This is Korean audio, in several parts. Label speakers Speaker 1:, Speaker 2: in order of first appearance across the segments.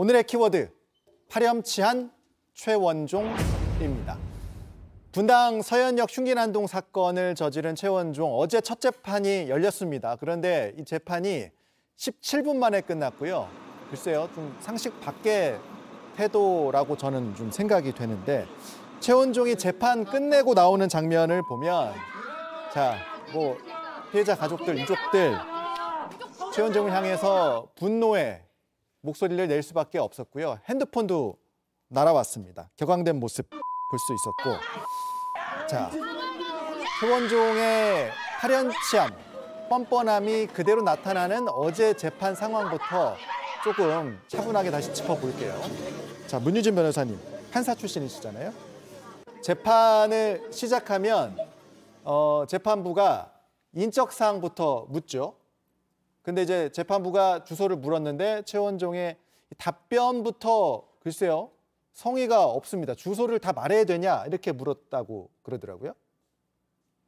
Speaker 1: 오늘의 키워드, 파렴치한 최원종입니다. 분당 서현역 흉기난동 사건을 저지른 최원종, 어제 첫 재판이 열렸습니다. 그런데 이 재판이 17분 만에 끝났고요. 글쎄요, 좀 상식 밖의 태도라고 저는 좀 생각이 되는데, 최원종이 재판 끝내고 나오는 장면을 보면, 자, 뭐 피해자 가족들, 유족들, 최원종을 향해서 분노의 목소리를 낼 수밖에 없었고요. 핸드폰도 날아왔습니다. 격앙된 모습 볼 수 있었고, 자, 최원종의 파렴치함, 뻔뻔함이 그대로 나타나는 어제 재판 상황부터 조금 차분하게 다시 짚어볼게요. 자, 문유진 변호사님, 판사 출신이시잖아요. 재판을 시작하면 재판부가 인적사항부터 묻죠. 근데 이제 재판부가 주소를 물었는데 최원종의 답변부터 글쎄요, 성의가 없습니다. 주소를 다 말해야 되냐 이렇게 물었다고 그러더라고요.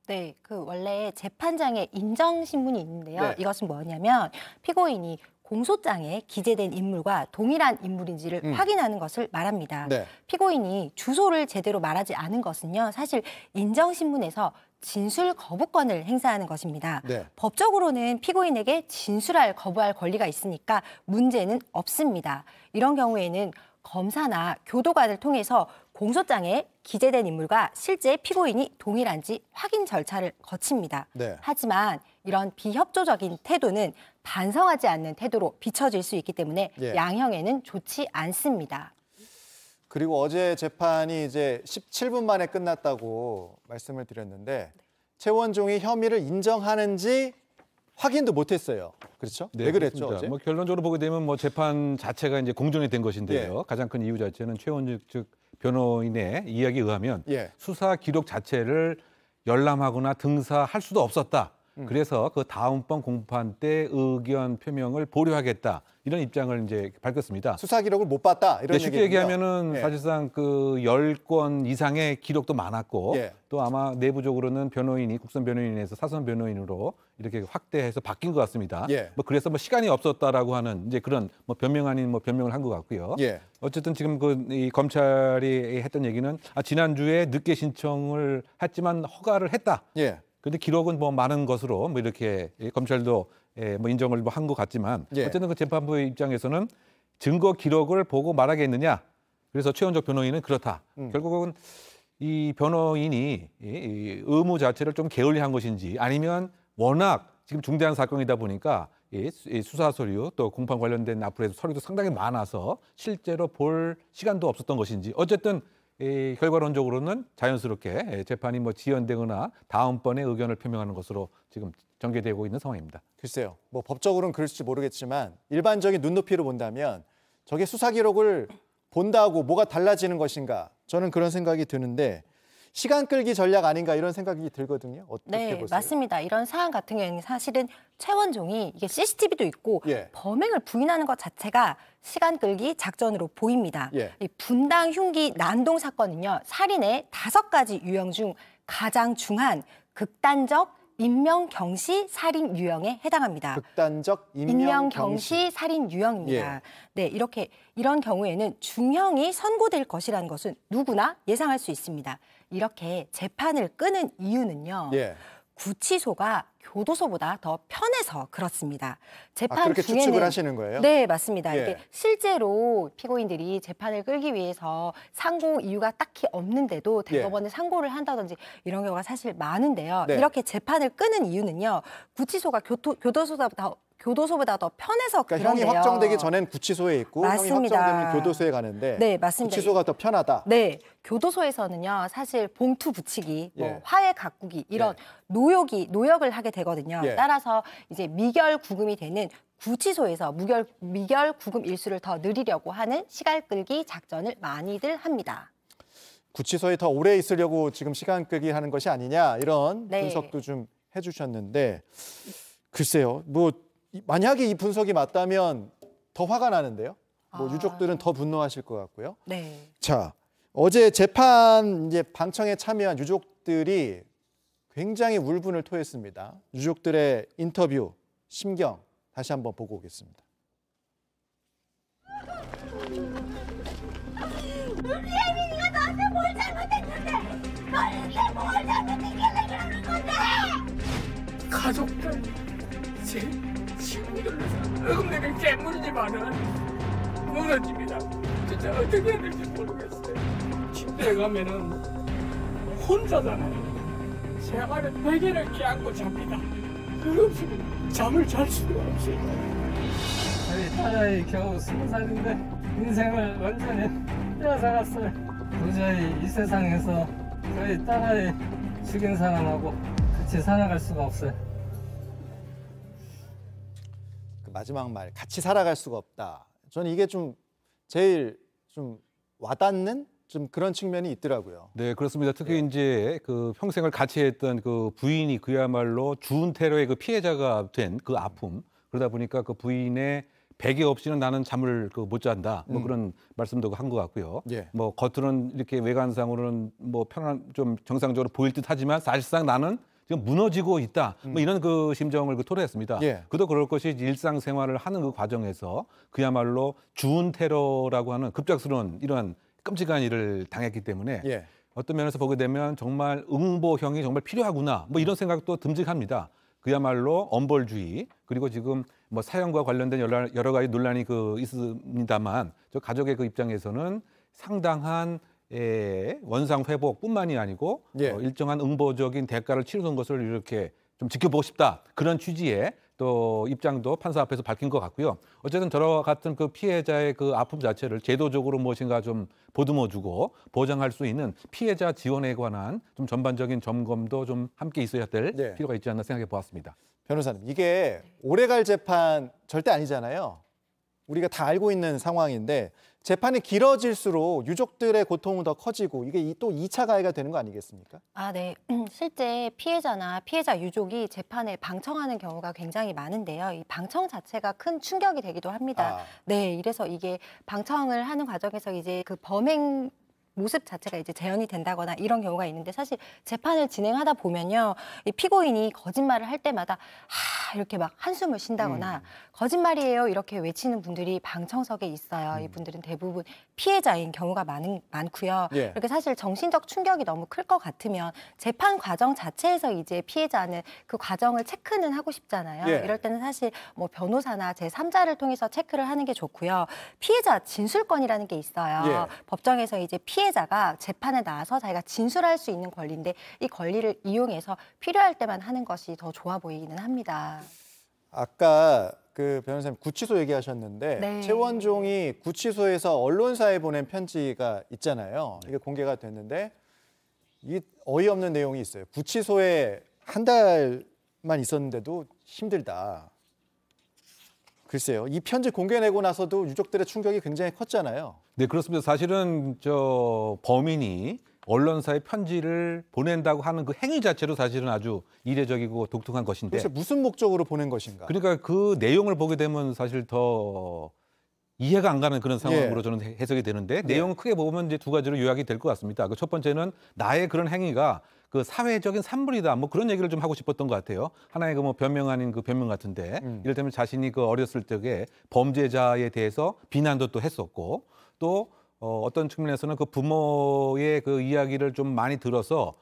Speaker 2: 네, 원래 재판장에 인정신문이 있는데요.
Speaker 1: 네.
Speaker 2: 이것은 뭐냐면 피고인이 공소장에 기재된 인물과 동일한 인물인지를 확인하는 것을 말합니다.
Speaker 1: 네.
Speaker 2: 피고인이 주소를 제대로 말하지 않은 것은요, 사실 인정신문에서 진술 거부권을 행사하는 것입니다.
Speaker 1: 네.
Speaker 2: 법적으로는 피고인에게 진술할 거부할 권리가 있으니까 문제는 없습니다. 이런 경우에는 검사나 교도관을 통해서 공소장에 기재된 인물과 실제 피고인이 동일한지 확인 절차를 거칩니다.
Speaker 1: 네.
Speaker 2: 하지만 이런 비협조적인 태도는 반성하지 않는 태도로 비춰질 수 있기 때문에
Speaker 1: 예.
Speaker 2: 양형에는 좋지 않습니다.
Speaker 1: 그리고 어제 재판이 이제 17분 만에 끝났다고 말씀을 드렸는데, 최원종이 혐의를 인정하는지 확인도 못했어요. 그렇죠?
Speaker 3: 네,
Speaker 1: 왜 그랬죠?
Speaker 3: 그렇습니다.
Speaker 1: 어제?
Speaker 3: 뭐 결론적으로 보게 되면 뭐 재판 자체가 이제 공정이 된 것인데요.
Speaker 1: 예.
Speaker 3: 가장 큰 이유 자체는 최원종 측 변호인의 이야기에 의하면
Speaker 1: 예.
Speaker 3: 수사 기록 자체를 열람하거나 등사할 수도 없었다. 그래서 그 다음번 공판 때 의견 표명을 보류하겠다. 이런 입장을 이제 밝혔습니다.
Speaker 1: 수사 기록을 못 봤다 이런
Speaker 3: 네, 쉽게
Speaker 1: 얘기군요.
Speaker 3: 얘기하면은
Speaker 1: 예.
Speaker 3: 사실상 그 10건 이상의 기록도 많았고
Speaker 1: 예.
Speaker 3: 또 아마 내부적으로는 변호인이 국선 변호인에서 사선 변호인으로 이렇게 확대해서 바뀐 것 같습니다.
Speaker 1: 예.
Speaker 3: 뭐 그래서 뭐 시간이 없었다라고 하는 이제 그런 뭐 변명 아닌 뭐 변명을 한 것 같고요.
Speaker 1: 예.
Speaker 3: 어쨌든 지금 이 검찰이 했던 얘기는 지난주에 늦게 신청을 했지만 허가를 했다.
Speaker 1: 예.
Speaker 3: 근데 기록은 뭐 많은 것으로 뭐 이렇게 검찰도 뭐 인정을 한 것 같지만
Speaker 1: 예.
Speaker 3: 어쨌든 그 재판부의 입장에서는 증거 기록을 보고 말하겠느냐. 그래서 최원종 변호인은 그렇다. 결국은 이 변호인이 이 의무 자체를 좀 게을리한 것인지 아니면 워낙 지금 중대한 사건이다 보니까 이 수사 서류 또 공판 관련된 앞으로 서류도 상당히 많아서 실제로 볼 시간도 없었던 것인지 어쨌든 결과론적으로는 자연스럽게 재판이 뭐 지연되거나 다음번에 의견을 표명하는 것으로 지금 전개되고 있는 상황입니다.
Speaker 1: 글쎄요, 뭐 법적으로는 그럴지 모르겠지만 일반적인 눈높이로 본다면 저게 수사 기록을 본다고 뭐가 달라지는 것인가, 저는 그런 생각이 드는데 시간 끌기 전략 아닌가 이런 생각이 들거든요. 어떻게
Speaker 2: 네,
Speaker 1: 보세요?
Speaker 2: 맞습니다. 이런 사안 같은 경우에는 사실은 최원종이 이게 CCTV도 있고
Speaker 1: 예.
Speaker 2: 범행을 부인하는 것 자체가 시간 끌기 작전으로 보입니다.
Speaker 1: 예.
Speaker 2: 이 분당 흉기 난동 사건은요, 살인의 5가지 유형 중 가장 중한 극단적 인명경시 살인 유형에 해당합니다.
Speaker 1: 극단적
Speaker 2: 인명경시 살인 유형입니다.
Speaker 1: 예.
Speaker 2: 네, 이런 경우에는 중형이 선고될 것이라는 것은 누구나 예상할 수 있습니다. 이렇게 재판을 끄는 이유는요.
Speaker 1: 예.
Speaker 2: 구치소가 교도소보다 더 편해서 그렇습니다. 재판
Speaker 1: 그렇게
Speaker 2: 중에는
Speaker 1: 추측을 하시는 거예요?
Speaker 2: 네, 맞습니다.
Speaker 1: 예.
Speaker 2: 이게 실제로 피고인들이 재판을 끌기 위해서 상고 이유가 딱히 없는데도 대법원에 상고를 한다든지 이런 경우가 사실 많은데요.
Speaker 1: 네.
Speaker 2: 이렇게 재판을 끄는 이유는요. 구치소가 교도소보다 더 편해서
Speaker 1: 그러니까 형이
Speaker 2: 그런데요.
Speaker 1: 확정되기 전엔 구치소에 있고
Speaker 2: 맞습니다.
Speaker 1: 형이 확정되면 교도소에 가는데
Speaker 2: 네, 맞습니다.
Speaker 1: 구치소가 더 편하다.
Speaker 2: 네, 교도소에서는요, 사실 봉투 붙이기, 뭐
Speaker 1: 예.
Speaker 2: 화해 가꾸기 이런 노역을 하게 되거든요.
Speaker 1: 예.
Speaker 2: 따라서 이제 미결 구금이 되는 구치소에서 미결 구금 일수를 더 늘리려고 하는 시간 끌기 작전을 많이들 합니다.
Speaker 1: 구치소에 더 오래 있으려고 지금 시간 끌기 하는 것이 아니냐 이런
Speaker 2: 네.
Speaker 1: 분석도 좀 해주셨는데, 글쎄요, 뭐 만약에 이 분석이 맞다면 더 화가 나는데요. 뭐 유족들은 더 분노하실 것 같고요.
Speaker 2: 네.
Speaker 1: 자, 어제 재판 이제 방청에 참여한 유족들이 굉장히 울분을 토했습니다. 유족들의 인터뷰, 심경 다시 한번 보고 오겠습니다.
Speaker 4: 우리 혜민이가 너한테 뭘 잘못했는데 너한테 뭘 잘못했길래 그러는 건데.
Speaker 5: 가족들, 제 친구들 어금니를 깨물지만은 무너집니다. 진짜 어떻게 해야 될지 모르겠어요. 침대에 가면은 혼자잖아요. 생활에 베개를 껴안고 잡니다. 그럼 잠을 잘 수가 없어요. 저희 딸아이 겨우 20살인데 인생을 완전히 빼앗아갔어요. 도저히 이 세상에서 저희 딸아이 죽인 사람하고 같이 살아갈 수가 없어요.
Speaker 1: 그 마지막 말, 같이 살아갈 수가 없다. 저는 이게 좀 제일 좀 와닿는 좀 그런 측면이 있더라고요.
Speaker 3: 네, 그렇습니다. 특히 이제 그 평생을 같이 했던 그 부인이 그야말로 준 테러의 그 피해자가 된 그 아픔, 그러다 보니까 그 부인의 베개 없이는 나는 잠을 못 잔다. 뭐 그런 말씀도 한 것 같고요.
Speaker 1: 예.
Speaker 3: 뭐 겉으로는 이렇게 외관상으로는 뭐 편한 좀 정상적으로 보일 듯하지만 사실상 나는 지금 무너지고 있다. 뭐 이런 그 심정을 토로했습니다.
Speaker 1: 예.
Speaker 3: 그도 그럴 것이 일상생활을 하는 그 과정에서 그야말로 준 테러라고 하는 급작스러운 이러한 끔찍한 일을 당했기 때문에
Speaker 1: 예.
Speaker 3: 어떤 면에서 보게 되면 정말 응보형이 정말 필요하구나. 뭐 이런 생각도 듬직합니다. 그야말로 엄벌주의, 그리고 지금 뭐 사형과 관련된 여러 가지 논란이 있습니다만 저 가족의 그 입장에서는 상당한 원상 회복뿐만이 아니고
Speaker 1: 예.
Speaker 3: 일정한 응보적인 대가를 치르는 것을 이렇게 좀 지켜보고 싶다. 그런 취지의 또 입장도 판사 앞에서 밝힌 것 같고요. 어쨌든 저와 같은 그 피해자의 그 아픔 자체를 제도적으로 무엇인가 좀 보듬어주고 보장할 수 있는 피해자 지원에 관한 좀 전반적인 점검도 좀 함께 있어야 될
Speaker 1: 네.
Speaker 3: 필요가 있지 않나 생각해 보았습니다.
Speaker 1: 변호사님, 이게 오래갈 재판 절대 아니잖아요. 우리가 다 알고 있는 상황인데 재판이 길어질수록 유족들의 고통은 더 커지고 이게 또 2차 가해가 되는 거 아니겠습니까?
Speaker 2: 아, 네. 실제 피해자나 피해자 유족이 재판에 방청하는 경우가 굉장히 많은데요. 이 방청 자체가 큰 충격이 되기도 합니다.
Speaker 1: 아.
Speaker 2: 네, 이래서 이게 방청을 하는 과정에서 이제 그 범행 모습 자체가 이제 재현이 된다거나 이런 경우가 있는데, 사실 재판을 진행하다 보면요, 이 피고인이 거짓말을 할 때마다 이렇게 막 한숨을 쉰다거나 거짓말이에요 이렇게 외치는 분들이 방청석에 있어요. 이분들은 대부분 피해자인 경우가 많고요.
Speaker 1: 예.
Speaker 2: 이렇게 사실 정신적 충격이 너무 클 것 같으면 재판 과정 자체에서 이제 피해자는 그 과정을 체크는 하고 싶잖아요.
Speaker 1: 예.
Speaker 2: 이럴 때는 사실 뭐 변호사나 제3자를 통해서 체크를 하는 게 좋고요. 피해자 진술권이라는 게 있어요.
Speaker 1: 예.
Speaker 2: 법정에서 이제 피해자가 재판에 나와서 자기가 진술할 수 있는 권리인데, 이 권리를 이용해서 필요할 때만 하는 것이 더 좋아 보이기는 합니다.
Speaker 1: 아까 그 변호사님 구치소 얘기하셨는데
Speaker 2: 네.
Speaker 1: 최원종이 구치소에서 언론사에 보낸 편지가 있잖아요. 이게 공개가 됐는데 이 어이없는 내용이 있어요. 구치소에 한 달만 있었는데도 힘들다. 글쎄요. 이 편지 공개내고 나서도 유족들의 충격이 굉장히 컸잖아요.
Speaker 3: 네, 그렇습니다. 사실은 저 범인이 언론사에 편지를 보낸다고 하는 그 행위 자체로 사실은 아주 이례적이고 독특한 것인데,
Speaker 1: 도대체 무슨 목적으로 보낸 것인가?
Speaker 3: 그러니까 그 내용을 보게 되면 사실 더 이해가 안 가는 그런 상황으로
Speaker 1: 예.
Speaker 3: 저는 해석이 되는데, 내용을 크게 보면 이제 두 가지로 요약이 될 것 같습니다. 그 첫 번째는 나의 그런 행위가 그 사회적인 산물이다, 뭐 그런 얘기를 좀 하고 싶었던 것 같아요. 하나의 그 뭐 변명 아닌 그 변명 같은데, 이를테면 자신이 그 어렸을 적에 범죄자에 대해서 비난도 또 했었고, 또 어떤 측면에서는 그 부모의 그 이야기를 좀 많이 들어서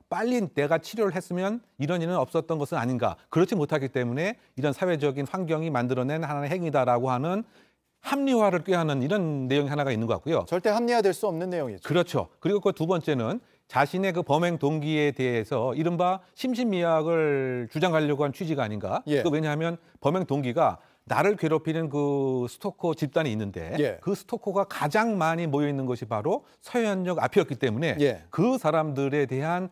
Speaker 3: 빨리 내가 치료를 했으면 이런 일은 없었던 것은 아닌가. 그렇지 못하기 때문에 이런 사회적인 환경이 만들어낸 하나의 행위다라고 하는 합리화를 꾀하는 이런 내용이 하나가 있는 것 같고요.
Speaker 1: 절대 합리화될 수 없는 내용이죠.
Speaker 3: 그렇죠. 그리고 그 두 번째는 자신의 그 범행 동기에 대해서 이른바 심신미약을 주장하려고 한 취지가 아닌가.
Speaker 1: 예.
Speaker 3: 왜냐하면 범행 동기가 나를 괴롭히는 그 스토커 집단이 있는데,
Speaker 1: 예.
Speaker 3: 그 스토커가 가장 많이 모여 있는 것이 바로 서현역 앞이었기 때문에
Speaker 1: 예.
Speaker 3: 그 사람들에 대한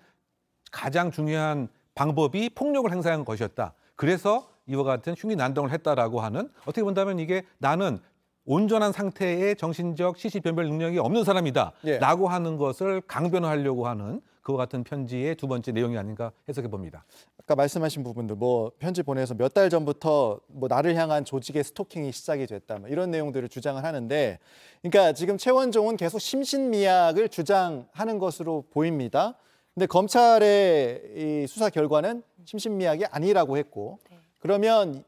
Speaker 3: 가장 중요한 방법이 폭력을 행사한 것이었다. 그래서 이와 같은 흉기 난동을 했다라고 하는, 어떻게 본다면 이게 나는 온전한 상태의 정신적 시시변별 능력이 없는 사람이다
Speaker 1: 예.
Speaker 3: 라고 하는 것을 강변하려고 하는 그와 같은 편지의 두 번째 내용이 아닌가 해석해 봅니다.
Speaker 1: 아까 말씀하신 부분들, 뭐 편지 보내서 몇 달 전부터 뭐 나를 향한 조직의 스토킹이 시작이 됐다, 뭐 이런 내용들을 주장을 하는데, 그러니까 지금 최원종은 계속 심신미약을 주장하는 것으로 보입니다. 근데 검찰의 이 수사 결과는 심신미약이 아니라고 했고, 그러면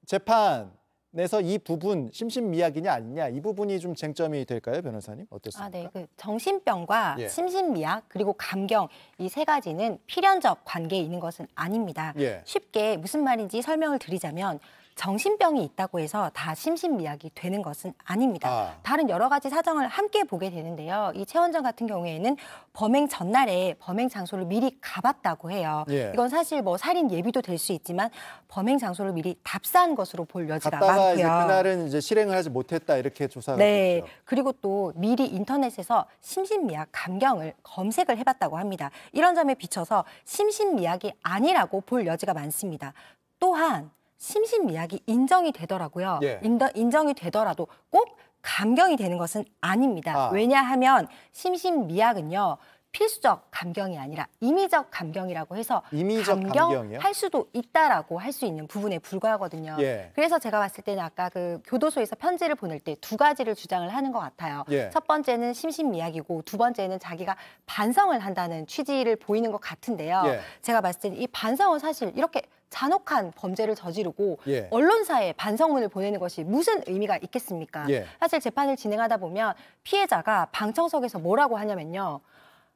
Speaker 1: 재판 재판에서 이 부분 심신미약이냐 아니냐 이 부분이 좀 쟁점이 될까요, 변호사님? 어떻습니까?
Speaker 2: 네. 그 정신병과
Speaker 1: 예.
Speaker 2: 심신미약 그리고 감경 이 세 가지는 필연적 관계에 있는 것은 아닙니다.
Speaker 1: 예.
Speaker 2: 쉽게 무슨 말인지 설명을 드리자면 정신병이 있다고 해서 다 심신미약이 되는 것은 아닙니다. 다른 여러 가지 사정을 함께 보게 되는데요. 이 최 원장 같은 경우에는 범행 전날에 범행 장소를 미리 가봤다고 해요.
Speaker 1: 예.
Speaker 2: 이건 사실 뭐 살인 예비도 될 수 있지만 범행 장소를 미리 답사한 것으로 볼 여지가
Speaker 1: 갔다가
Speaker 2: 많고요.
Speaker 1: 이제 그날은 이제 실행을 하지 못했다 이렇게 조사가
Speaker 2: 네.
Speaker 1: 됐죠.
Speaker 2: 그리고 또 미리 인터넷에서 심신미약 감경을 검색을 해봤다고 합니다. 이런 점에 비춰서 심신미약이 아니라고 볼 여지가 많습니다. 또한 심신미약이 인정이 되더라고요.
Speaker 1: 예.
Speaker 2: 인정이 되더라도 꼭 감경이 되는 것은 아닙니다. 왜냐하면 심신미약은요. 필수적 감경이 아니라 임의적 감경이라고 해서
Speaker 1: 임의적 감경이요?
Speaker 2: 할 수도 있다라고 할 수 있는 부분에 불과하거든요.
Speaker 1: 예.
Speaker 2: 그래서 제가 봤을 때는 아까 그 교도소에서 편지를 보낼 때 두 가지를 주장을 하는 것 같아요.
Speaker 1: 예.
Speaker 2: 첫 번째는 심신미약이고 두 번째는 자기가 반성을 한다는 취지를 보이는 것 같은데요.
Speaker 1: 예.
Speaker 2: 제가 봤을 때는 이 반성은 사실 이렇게 잔혹한 범죄를 저지르고
Speaker 1: 예.
Speaker 2: 언론사에 반성문을 보내는 것이 무슨 의미가 있겠습니까?
Speaker 1: 예.
Speaker 2: 사실 재판을 진행하다 보면 피해자가 방청석에서 뭐라고 하냐면요.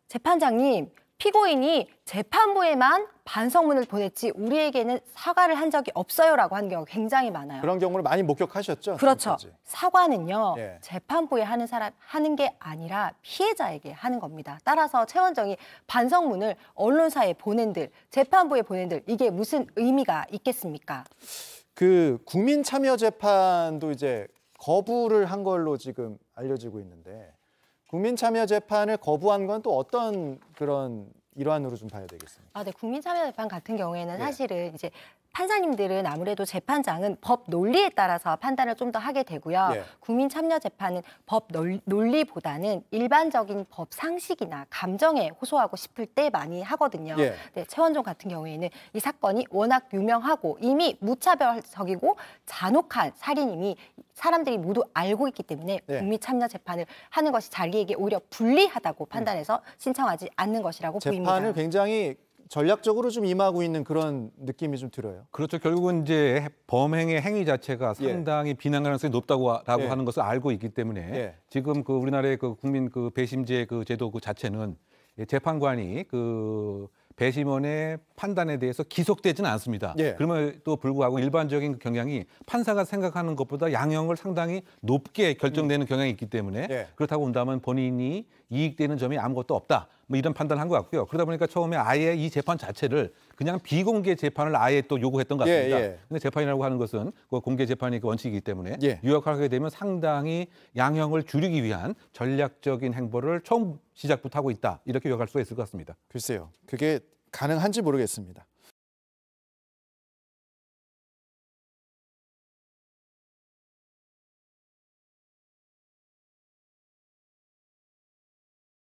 Speaker 2: 재판장님, 피고인이 재판부에만 반성문을 보냈지 우리에게는 사과를 한 적이 없어요라고 하는 경우가 굉장히 많아요.
Speaker 1: 그런 경우를 많이 목격하셨죠?
Speaker 2: 그렇죠.
Speaker 1: 지금까지.
Speaker 2: 사과는요.
Speaker 1: 예.
Speaker 2: 재판부에 하는 게 아니라 피해자에게 하는 겁니다. 따라서 최 원정이 반성문을 언론사에 보낸들, 재판부에 보낸들 이게 무슨 의미가 있겠습니까?
Speaker 1: 그 국민참여재판도 이제 거부를 한 걸로 지금 알려지고 있는데 국민참여재판을 거부한 건 또 어떤 그런 일환으로 좀 봐야 되겠습니까?
Speaker 2: 네, 국민참여재판 같은 경우에는
Speaker 1: 예.
Speaker 2: 사실은 이제 판사님들은 아무래도 재판장은 법 논리에 따라서 판단을 좀 더 하게 되고요.
Speaker 1: 예.
Speaker 2: 국민참여재판은 법 논리보다는 일반적인 법 상식이나 감정에 호소하고 싶을 때 많이 하거든요.
Speaker 1: 예.
Speaker 2: 네, 최원종 같은 경우에는 이 사건이 워낙 유명하고 이미 무차별적이고 잔혹한 살인임이 사람들이 모두 알고 있기 때문에
Speaker 1: 예.
Speaker 2: 국민참여재판을 하는 것이 자기에게 오히려 불리하다고 판단해서 신청하지 않는 것이라고 보입니다.
Speaker 1: 재판을 굉장히 전략적으로 좀 임하고 있는 그런 느낌이 좀 들어요.
Speaker 3: 그렇죠. 결국은 이제 범행의 행위 자체가
Speaker 1: 예.
Speaker 3: 상당히 비난 가능성이 높다고
Speaker 1: 예.
Speaker 3: 하는 것을 알고 있기 때문에
Speaker 1: 예.
Speaker 3: 지금 그 우리나라의 그 국민 그 배심제 그 제도 그 자체는 재판관이 그 배심원의 판단에 대해서 기속되지는 않습니다.
Speaker 1: 예.
Speaker 3: 그럼에도 불구하고 일반적인 경향이 판사가 생각하는 것보다 양형을 상당히 높게 결정되는 경향이 있기 때문에
Speaker 1: 예.
Speaker 3: 그렇다고 본다면 본인이 이익되는 점이 아무것도 없다. 뭐 이런 판단을 한 것 같고요. 그러다 보니까 처음에 아예 이 재판 자체를 그냥 비공개 재판을 아예 또 요구했던 것 같습니다.
Speaker 1: 예.
Speaker 3: 근데 재판이라고 하는 것은 그 공개 재판이 그 원칙이기 때문에
Speaker 1: 예.
Speaker 3: 유역하게 되면 상당히 양형을 줄이기 위한 전략적인 행보를 처음 시작부터 하고 있다. 이렇게 요약할 수가 있을 것 같습니다.
Speaker 1: 글쎄요. 그게 가능한지 모르겠습니다.